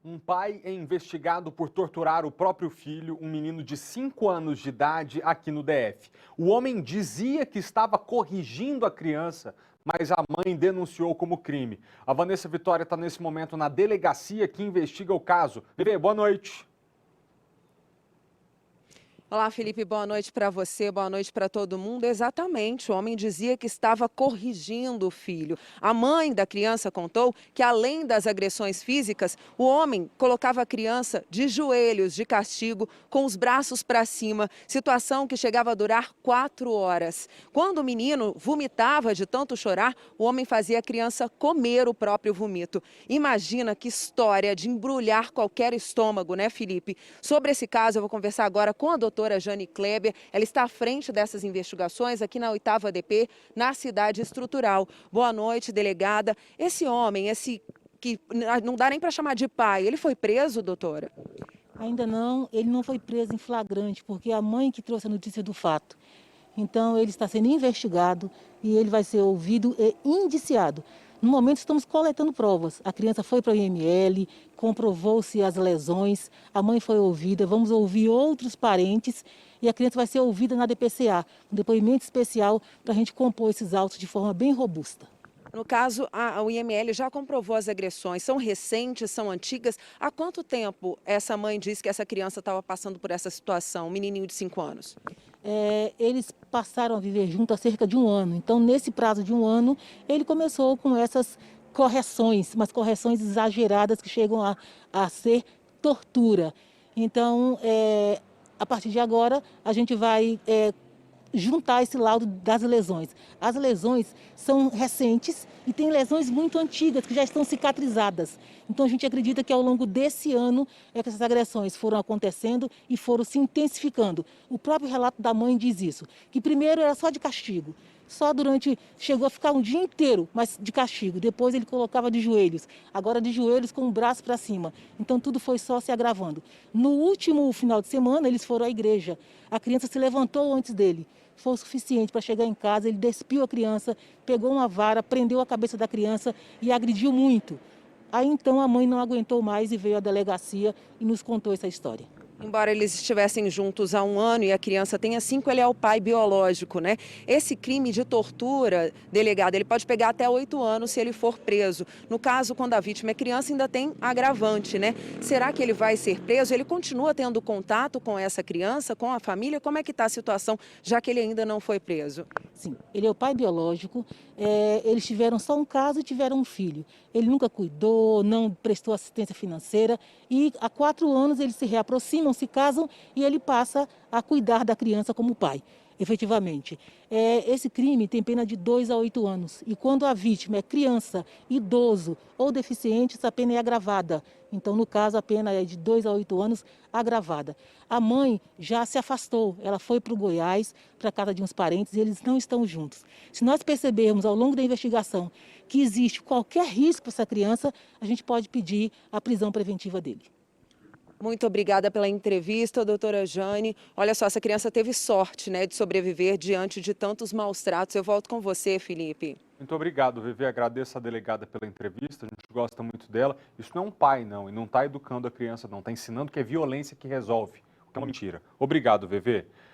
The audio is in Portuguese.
Um pai é investigado por torturar o próprio filho, um menino de 5 anos de idade, aqui no DF. O homem dizia que estava corrigindo a criança, mas a mãe denunciou como crime. A Vanessa Vitória está nesse momento na delegacia que investiga o caso. Vê, boa noite. Olá, Felipe, boa noite para você, boa noite para todo mundo. Exatamente, o homem dizia que estava corrigindo o filho. A mãe da criança contou que, além das agressões físicas, o homem colocava a criança de joelhos, de castigo, com os braços para cima, situação que chegava a durar 4 horas. Quando o menino vomitava de tanto chorar, o homem fazia a criança comer o próprio vomito. Imagina que história de embrulhar qualquer estômago, né, Felipe? Sobre esse caso, eu vou conversar agora com a doutora Jane Kleber. Ela está à frente dessas investigações aqui na 8ª DP, na cidade estrutural. Boa noite, delegada. Esse homem, que não dá nem para chamar de pai, ele foi preso, doutora? Ainda não, ele não foi preso em flagrante, porque é a mãe que trouxe a notícia do fato. Então, ele está sendo investigado e ele vai ser ouvido e indiciado. No momento, estamos coletando provas. A criança foi para o IML, comprovou-se as lesões, a mãe foi ouvida, vamos ouvir outros parentes e a criança vai ser ouvida na DPCA, um depoimento especial para a gente compor esses autos de forma bem robusta. No caso, o IML já comprovou as agressões. São recentes, são antigas. Há quanto tempo essa mãe disse que essa criança estava passando por essa situação, um menininho de 5 anos? Eles passaram a viver juntos há cerca de um ano. Então, nesse prazo de um ano, ele começou com essas correções, umas correções exageradas que chegam a ser tortura. Então, a partir de agora, a gente vai juntar esse laudo das lesões. As lesões são recentes e tem lesões muito antigas que já estão cicatrizadas. Então a gente acredita que ao longo desse ano é que essas agressões foram acontecendo e foram se intensificando. O próprio relato da mãe diz isso, que primeiro era só de castigo. Chegou a ficar um dia inteiro, mas de castigo. Depois ele colocava de joelhos, agora de joelhos com o braço para cima. Então tudo foi só se agravando. No último final de semana eles foram à igreja. A criança se levantou antes dele. Foi o suficiente para chegar em casa, ele despiu a criança, pegou uma vara, prendeu a cabeça da criança e agrediu muito. Aí então a mãe não aguentou mais e veio à delegacia e nos contou essa história. Embora eles estivessem juntos há um ano e a criança tenha 5, ele é o pai biológico, né? Esse crime de tortura, delegado, ele pode pegar até 8 anos se ele for preso. No caso, quando a vítima é criança, ainda tem agravante, né? Será que ele vai ser preso? Ele continua tendo contato com essa criança, com a família? Como é que está a situação, já que ele ainda não foi preso? Sim, ele é o pai biológico, eles tiveram só um caso e tiveram um filho. Ele nunca cuidou, não prestou assistência financeira e há 4 anos eles se reaproximam, se casam e ele passa a cuidar da criança como pai, efetivamente. Esse crime tem pena de 2 a 8 anos e quando a vítima é criança, idoso ou deficiente, essa pena é agravada. Então, no caso, a pena é de 2 a 8 anos agravada. A mãe já se afastou, ela foi para o Goiás, para a casa de uns parentes, e eles não estão juntos. Se nós percebermos ao longo da investigação que existe qualquer risco para essa criança, a gente pode pedir a prisão preventiva dele. Muito obrigada pela entrevista, doutora Jane. Olha só, essa criança teve sorte, né, de sobreviver diante de tantos maus tratos. Eu volto com você, Felipe. Muito obrigado, Vivi. Agradeço a delegada pela entrevista, a gente gosta muito dela. Isso não é um pai, não, e não está educando a criança, não. Está ensinando que é violência que resolve, o que é uma mentira. Obrigado, Vivi.